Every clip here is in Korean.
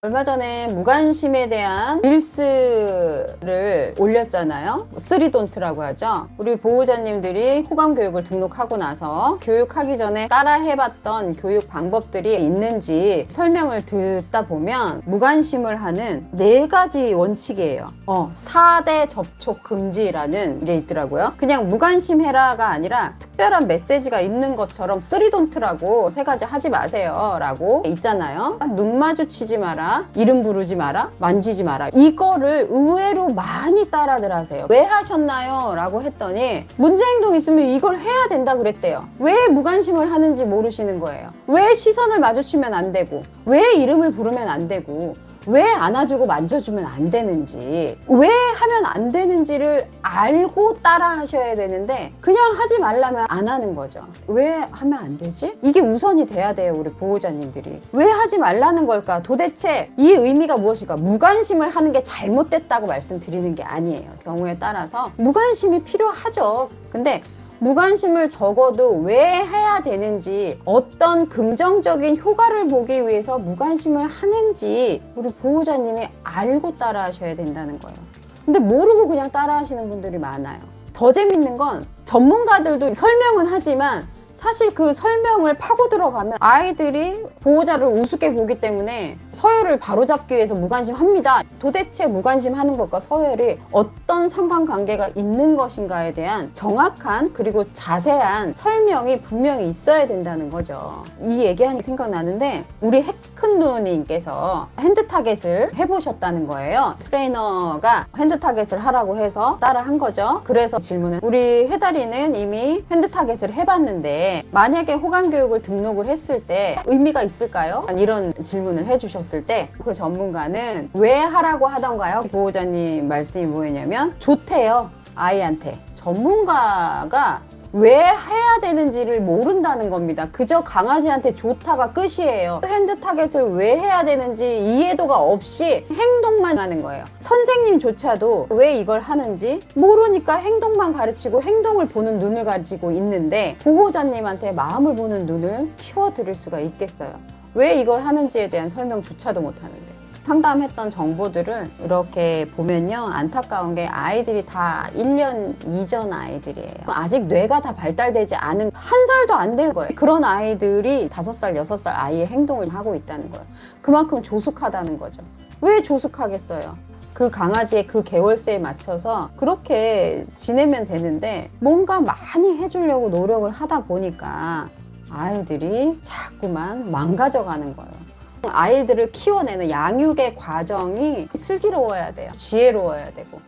얼마 전에 무관심에 대한 릴스를 올렸잖아요. 쓰리돈트라고 하죠. 우리 보호자님들이 호감교육을 등록하고 나서 교육하기 전에 따라 해봤던 교육 방법들이 있는지 설명을 듣다 보면 무관심을 하는 4가지 원칙이에요. 4대 접촉 금지라는 게 있더라고요. 그냥 무관심해라가 아니라 특별한 메시지가 있는 것처럼 쓰리돈트라고 3가지 하지 마세요 라고 있잖아요. 눈 마주치지 마라, 이름 부르지 마라, 만지지 마라. 이거를 의외로 많이 따라들 하세요. 왜 하셨나요? 라고 했더니 문제 행동 있으면 이걸 해야 된다 그랬대요. 왜 무관심을 하는지 모르시는 거예요. 왜 시선을 마주치면 안 되고, 왜 이름을 부르면 안 되고, 왜 안아주고 만져주면 안 되는지, 왜 하면 안 되는지를 알고 따라 하셔야 되는데 그냥 하지 말라면 안 하는 거죠. 왜 하면 안 되지? 이게 우선이 돼야 돼요. 우리 보호자님들이 왜 하지 말라는 걸까? 도대체 이 의미가 무엇일까? 무관심을 하는 게 잘못됐다고 말씀드리는 게 아니에요. 경우에 따라서 무관심이 필요하죠. 근데 무관심을 적어도 왜 해야 되는지, 어떤 긍정적인 효과를 보기 위해서 무관심을 하는지 우리 보호자님이 알고 따라 하셔야 된다는 거예요. 근데 모르고 그냥 따라 하시는 분들이 많아요. 더 재밌는 건 전문가들도 설명은 하지만 사실 그 설명을 파고 들어가면 아이들이 보호자를 우습게 보기 때문에 서열을 바로잡기 위해서 무관심합니다. 도대체 무관심하는 것과 서열이 어떤 상관관계가 있는 것인가에 대한 정확한 그리고 자세한 설명이 분명히 있어야 된다는 거죠. 이 얘기하니 생각나는데 우리 해큰누님께서 핸드타겟을 해보셨다는 거예요. 트레이너가 핸드타겟을 하라고 해서 따라 한 거죠. 그래서 질문을, 우리 해다리는 이미 핸드타겟을 해봤는데 만약에 호감교육을 등록을 했을 때 의미가 있을까요? 이런 질문을 해주셨을 때 그 전문가는 왜 하라고 하던가요? 보호자님 말씀이 뭐였냐면 좋대요, 아이한테. 전문가가 왜 해야 되는지를 모른다는 겁니다. 그저 강아지한테 좋다가 끝이에요. 핸드 타겟을 왜 해야 되는지 이해도가 없이 행동만 하는 거예요. 선생님조차도 왜 이걸 하는지 모르니까 행동만 가르치고 행동을 보는 눈을 가지고 있는데 보호자님한테 마음을 보는 눈을 키워드릴 수가 있겠어요. 왜 이걸 하는지에 대한 설명조차도 못하는데. 상담했던 정보들을 이렇게 보면요, 안타까운 게 아이들이 다 1년 이전 아이들이에요. 아직 뇌가 다 발달되지 않은, 1살도 안 된 거예요. 그런 아이들이 5살, 6살 아이의 행동을 하고 있다는 거예요. 그만큼 조숙하다는 거죠. 왜 조숙하겠어요? 그 강아지의 그 개월세에 맞춰서 그렇게 지내면 되는데 뭔가 많이 해주려고 노력을 하다 보니까 아이들이 자꾸만 망가져가는 거예요. 아이들을 키워내는 양육의 과정이 슬기로워야 돼요. 지혜로워야 되고.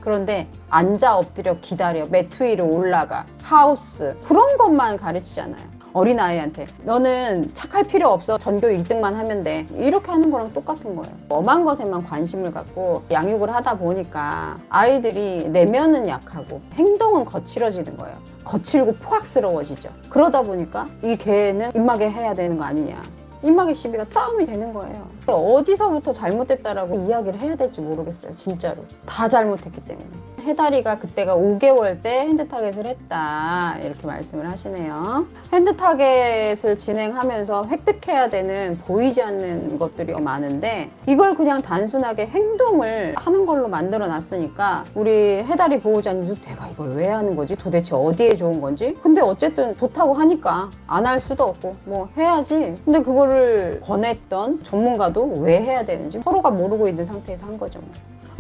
그런데 앉아 엎드려 기다려, 매트 위로 올라가, 하우스, 그런 것만 가르치잖아요. 어린아이한테 너는 착할 필요 없어, 전교 1등만 하면 돼, 이렇게 하는 거랑 똑같은 거예요. 엄한 것에만 관심을 갖고 양육을 하다 보니까 아이들이 내면은 약하고 행동은 거칠어지는 거예요. 거칠고 포악스러워지죠. 그러다 보니까 이 개는 입마개 해야 되는 거 아니냐, 입마개 시비가 싸움이 되는 거예요. 어디서부터 잘못됐다라고 이야기를 해야 될지 모르겠어요. 진짜로 다 잘못했기 때문에. 해다리가 그때가 5개월 때 핸드타겟을 했다, 이렇게 말씀을 하시네요. 핸드타겟을 진행하면서 획득해야 되는 보이지 않는 것들이 많은데 이걸 그냥 단순하게 행동을 하는 걸로 만들어 놨으니까 우리 해다리 보호자님도 내가 이걸 왜 하는 거지? 도대체 어디에 좋은 건지? 근데 어쨌든 좋다고 하니까 안 할 수도 없고 뭐 해야지. 근데 그거를 권했던 전문가도 왜 해야 되는지 서로가 모르고 있는 상태에서 한 거죠.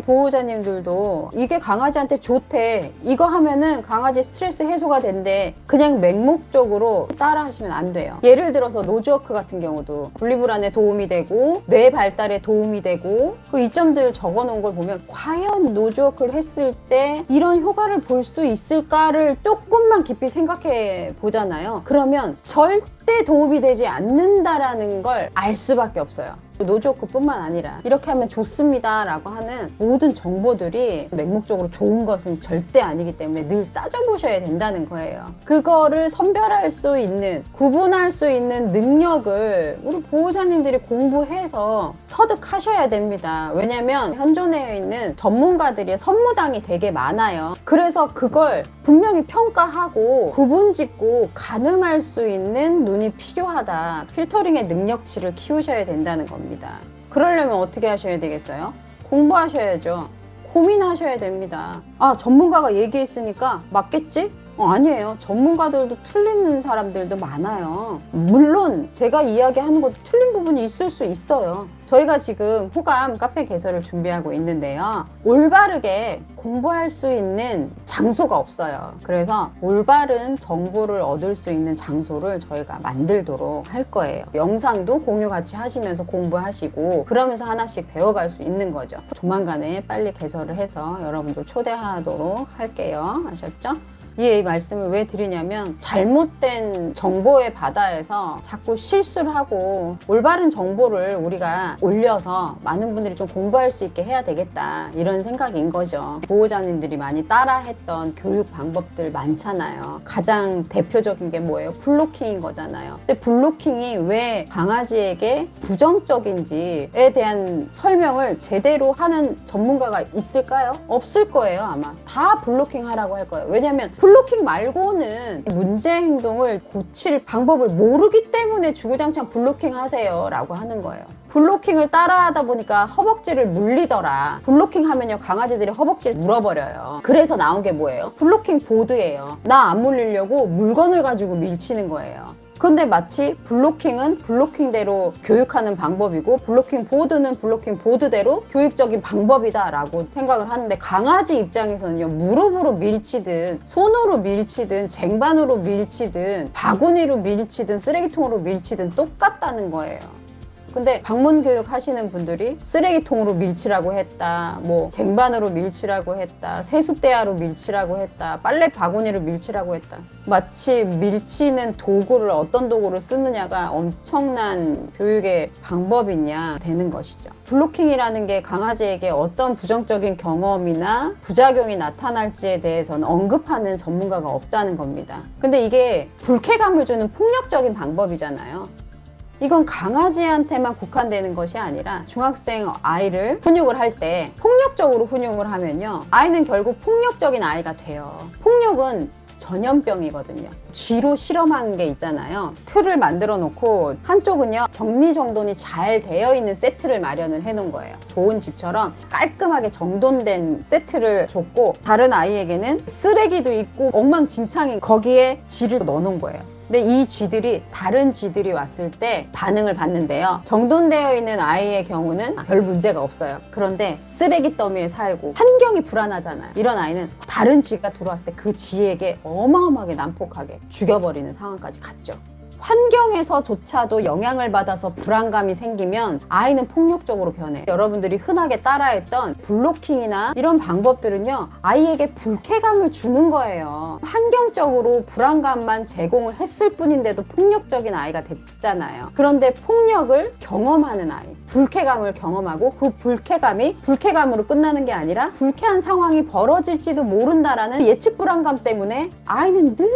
보호자님들도 이게 강아지한테 좋대, 이거 하면은 강아지 스트레스 해소가 된대, 그냥 맹목적으로 따라 하시면 안 돼요. 예를 들어서 노즈워크 같은 경우도 분리불안에 도움이 되고 뇌 발달에 도움이 되고 그 이점들 적어 놓은 걸 보면 과연 노즈워크를 했을 때 이런 효과를 볼 수 있을까를 조금만 깊이 생각해 보잖아요. 그러면 절대 도움이 되지 않는다라는 걸 알 수밖에 없어요. 노즈워크뿐만 아니라 이렇게 하면 좋습니다 라고 하는 모든 정보들이 맹목적으로 좋은 것은 절대 아니기 때문에 늘 따져보셔야 된다는 거예요. 그거를 선별할 수 있는, 구분할 수 있는 능력을 우리 보호자님들이 공부해서 터득하셔야 됩니다. 왜냐면 현존해 있는 전문가들이 선무당이 되게 많아요. 그래서 그걸 분명히 평가하고 구분짓고 가늠할 수 있는 눈이 필요하다. 필터링의 능력치를 키우셔야 된다는 겁니다. 그러려면 어떻게 하셔야 되겠어요? 공부하셔야죠. 고민하셔야 됩니다. 아, 전문가가 얘기했으니까 맞겠지? 아니에요. 전문가들도 틀리는 사람들도 많아요. 물론 제가 이야기하는 것도 틀린 부분이 있을 수 있어요. 저희가 지금 호감 카페 개설을 준비하고 있는데요. 올바르게 공부할 수 있는 장소가 없어요. 그래서 올바른 정보를 얻을 수 있는 장소를 저희가 만들도록 할 거예요. 영상도 공유 같이 하시면서 공부하시고 그러면서 하나씩 배워갈 수 있는 거죠. 조만간에 빨리 개설을 해서 여러분들 초대하도록 할게요. 아셨죠? 이 말씀을 왜 드리냐면 잘못된 정보의 바다에서 자꾸 실수를 하고 올바른 정보를 우리가 올려서 많은 분들이 좀 공부할 수 있게 해야 되겠다 이런 생각인 거죠. 보호자님들이 많이 따라했던 교육 방법들 많잖아요. 가장 대표적인 게 뭐예요? 블로킹인 거잖아요. 근데 블로킹이 왜 강아지에게 부정적인지에 대한 설명을 제대로 하는 전문가가 있을까요? 없을 거예요. 아마 다 블로킹 하라고 할 거예요. 왜냐면 블로킹 말고는 문제 행동을 고칠 방법을 모르기 때문에 주구장창 블로킹 하세요 라고 하는 거예요. 블로킹을 따라하다 보니까 허벅지를 물리더라. 블로킹 하면요 강아지들이 허벅지를 물어버려요. 그래서 나온 게 뭐예요? 블로킹 보드예요. 나 안 물리려고 물건을 가지고 밀치는 거예요. 근데 마치 블로킹은 블로킹대로 교육하는 방법이고 블로킹 보드는 블로킹 보드대로 교육적인 방법이다 라고 생각을 하는데 강아지 입장에서는요 무릎으로 밀치든 손으로 밀치든 쟁반으로 밀치든 바구니로 밀치든 쓰레기통으로 밀치든 똑같다는 거예요. 근데 방문 교육 하시는 분들이 쓰레기통으로 밀치라고 했다, 뭐 쟁반으로 밀치라고 했다, 세숫대야로 밀치라고 했다, 빨래 바구니로 밀치라고 했다. 마치 밀치는 도구를 어떤 도구를 쓰느냐가 엄청난 교육의 방법이냐 되는 것이죠. 블로킹이라는 게 강아지에게 어떤 부정적인 경험이나 부작용이 나타날지에 대해서는 언급하는 전문가가 없다는 겁니다. 근데 이게 불쾌감을 주는 폭력적인 방법이잖아요. 이건 강아지한테만 국한되는 것이 아니라 중학생 아이를 훈육을 할 때 폭력적으로 훈육을 하면요 아이는 결국 폭력적인 아이가 돼요. 폭력은 전염병이거든요. 쥐로 실험한 게 있잖아요. 틀을 만들어 놓고 한쪽은요 정리정돈이 잘 되어 있는 세트를 마련을 해 놓은 거예요. 좋은 집처럼 깔끔하게 정돈된 세트를 줬고 다른 아이에게는 쓰레기도 있고 엉망진창인 거기에 쥐를 넣어 놓은 거예요. 근데 이 쥐들이 다른 쥐들이 왔을 때 반응을 봤는데요. 정돈되어 있는 아이의 경우는 별 문제가 없어요. 그런데 쓰레기 더미에 살고 환경이 불안하잖아요. 이런 아이는 다른 쥐가 들어왔을 때 그 쥐에게 어마어마하게 난폭하게 죽여버리는 상황까지 갔죠. 환경에서조차도 영향을 받아서 불안감이 생기면 아이는 폭력적으로 변해요. 여러분들이 흔하게 따라했던 블로킹이나 이런 방법들은요 아이에게 불쾌감을 주는 거예요. 환경적으로 불안감만 제공을 했을 뿐인데도 폭력적인 아이가 됐잖아요. 그런데 폭력을 경험하는 아이, 불쾌감을 경험하고 그 불쾌감이 불쾌감으로 끝나는 게 아니라 불쾌한 상황이 벌어질지도 모른다라는 예측 불안감 때문에 아이는 늘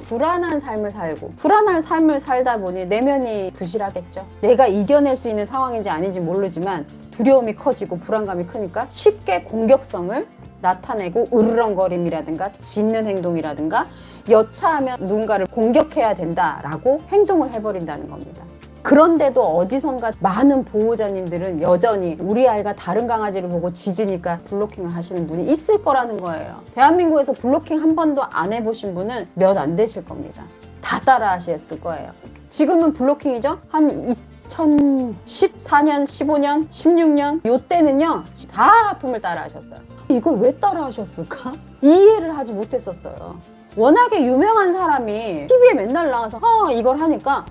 불안한 삶을 살고 불안한 삶을 살다 보니 내면이 부실하겠죠. 내가 이겨낼 수 있는 상황인지 아닌지 모르지만 두려움이 커지고 불안감이 크니까 쉽게 공격성을 나타내고 으르렁거림이라든가 짖는 행동이라든가 여차하면 누군가를 공격해야 된다라고 행동을 해버린다는 겁니다. 그런데도 어디선가 많은 보호자님들은 여전히 우리 아이가 다른 강아지를 보고 짖으니까 블로킹을 하시는 분이 있을 거라는 거예요. 대한민국에서 블로킹 한 번도 안 해보신 분은 몇 안 되실 겁니다. 다 따라 하셨을 거예요. 지금은 블로킹이죠? 한 2014년, 15년, 16년 요때는요 다 하품을 따라 하셨어요. 이걸 왜 따라 하셨을까? 이해를 하지 못했었어요. 워낙에 유명한 사람이 TV에 맨날 나와서 이걸 하니까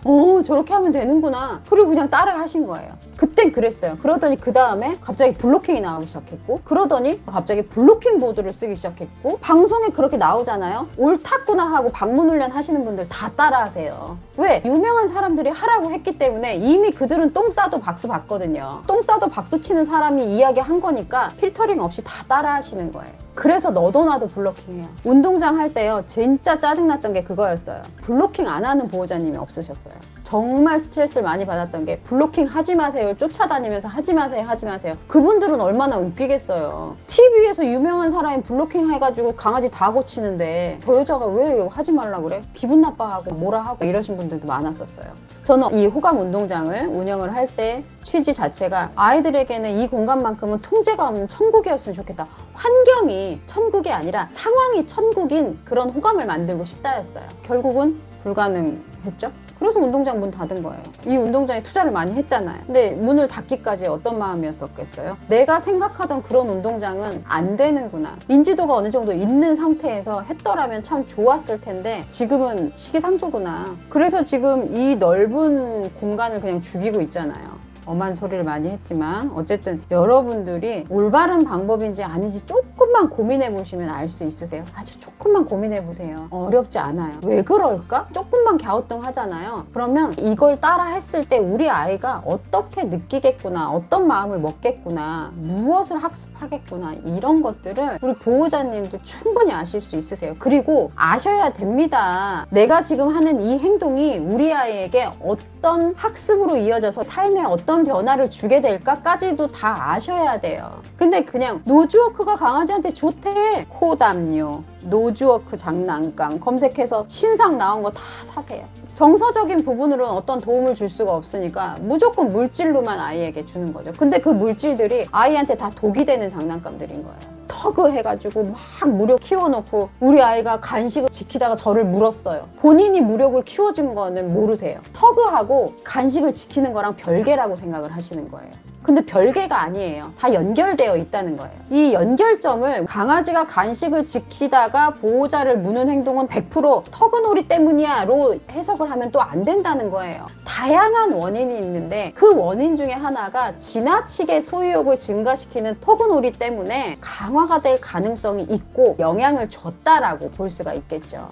저렇게 하면 되는구나 그리고 그냥 따라 하신 거예요. 그땐 그랬어요. 그러더니 그 다음에 갑자기 블로킹이 나오기 시작했고 그러더니 갑자기 블로킹 보드를 쓰기 시작했고 방송에 그렇게 나오잖아요. 옳았구나 하고 방문훈련 하시는 분들 다 따라 하세요. 왜? 유명한 사람들이 하라고 했기 때문에 이미 그들은 똥 싸도 박수 받거든요. 똥 싸도 박수 치는 사람이 이야기한 거니까 필터링 없이 다 따라 하시는 거예요. 그래서 너도 나도 블로킹해요. 운동장 할 때요 진짜 짜증났던 게 그거였어요. 블로킹 안 하는 보호자님이 없으셨어요. 정말 스트레스를 많이 받았던 게 블로킹 하지 마세요 쫓아다니면서 하지 마세요 하지 마세요. 그분들은 얼마나 웃기겠어요. TV에서 유명한 사람이 블로킹 해가지고 강아지 다 고치는데 저 여자가 왜 하지 말라 그래? 기분 나빠하고 뭐라 하고 이러신 분들도 많았었어요. 저는 이 호감 운동장을 운영을 할 때 취지 자체가 아이들에게는 이 공간만큼은 통제가 없는 천국이었으면 좋겠다. 환경이 천국이 아니라 상황이 천국인 그런 호감을 만들고 싶다였어요. 결국은 불가능했죠. 그래서 운동장 문 닫은 거예요. 이 운동장에 투자를 많이 했잖아요. 근데 문을 닫기까지 어떤 마음이었었겠어요? 내가 생각하던 그런 운동장은 안 되는구나. 인지도가 어느 정도 있는 상태에서 했더라면 참 좋았을 텐데 지금은 시기상조구나. 그래서 지금 이 넓은 공간을 그냥 죽이고 있잖아요. 엄한 소리를 많이 했지만 어쨌든 여러분들이 올바른 방법인지 아닌지 조금만 고민해 보시면 알 수 있으세요. 아주 조금만 고민해 보세요. 어렵지 않아요. 왜 그럴까? 조금만 갸우뚱하잖아요. 그러면 이걸 따라 했을 때 우리 아이가 어떻게 느끼겠구나, 어떤 마음을 먹겠구나, 무엇을 학습하겠구나, 이런 것들을 우리 보호자님들 충분히 아실 수 있으세요. 그리고 아셔야 됩니다. 내가 지금 하는 이 행동이 우리 아이에게 어떤 학습으로 이어져서 삶에 어떤 변화를 주게 될까까지도 다 아셔야 돼요. 근데 그냥 노즈워크가 강아지한테 좋대. 코담요, 노즈워크 장난감 검색해서 신상 나온 거 다 사세요. 정서적인 부분으로는 어떤 도움을 줄 수가 없으니까 무조건 물질로만 아이에게 주는 거죠. 근데 그 물질들이 아이한테 다 독이 되는 장난감들인 거예요. 터그 해가지고 막 무력 키워놓고 우리 아이가 간식을 지키다가 저를 물었어요. 본인이 무력을 키워준 거는 모르세요. 터그하고 간식을 지키는 거랑 별개라고 생각을 하시는 거예요. 근데 별개가 아니에요. 다 연결되어 있다는 거예요. 이 연결점을 강아지가 간식을 지키다가 보호자를 무는 행동은 100% 터그놀이 때문이야 로 해석을 하면 또 안 된다는 거예요. 다양한 원인이 있는데 그 원인 중에 하나가 지나치게 소유욕을 증가시키는 터그놀이 때문에 강화가 될 가능성이 있고 영향을 줬다라고 볼 수가 있겠죠.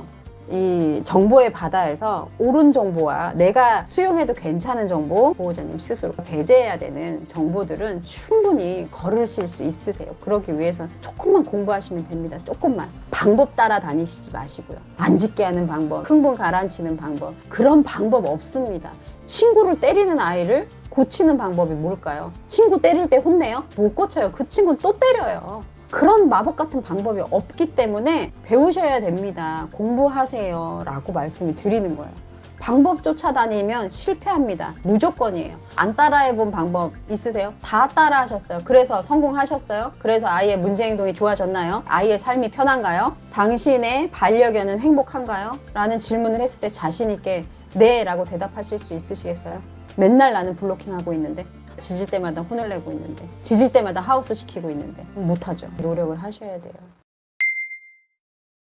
이 정보의 바다에서 옳은 정보와 내가 수용해도 괜찮은 정보, 보호자님 스스로 배제해야 되는 정보들은 충분히 걸으실 수 있으세요. 그러기 위해서는 조금만 공부하시면 됩니다. 조금만. 방법 따라 다니시지 마시고요. 안 짖게 하는 방법, 흥분 가라앉히는 방법, 그런 방법 없습니다. 친구를 때리는 아이를 고치는 방법이 뭘까요? 친구 때릴 때 혼내요? 못 고쳐요. 그 친구는 또 때려요. 그런 마법 같은 방법이 없기 때문에 배우셔야 됩니다. 공부하세요 라고 말씀을 드리는 거예요. 방법 쫓아다니면 실패합니다. 무조건이에요. 안 따라해본 방법 있으세요? 다 따라하셨어요. 그래서 성공하셨어요? 그래서 아이의 문제 행동이 좋아졌나요? 아이의 삶이 편한가요? 당신의 반려견은 행복한가요? 라는 질문을 했을 때 자신 있게 네 라고 대답하실 수 있으시겠어요? 맨날 나는 블로킹하고 있는데, 짖을 때마다 혼을 내고 있는데, 짖을 때마다 하우스 시키고 있는데 못하죠. 노력을 하셔야 돼요.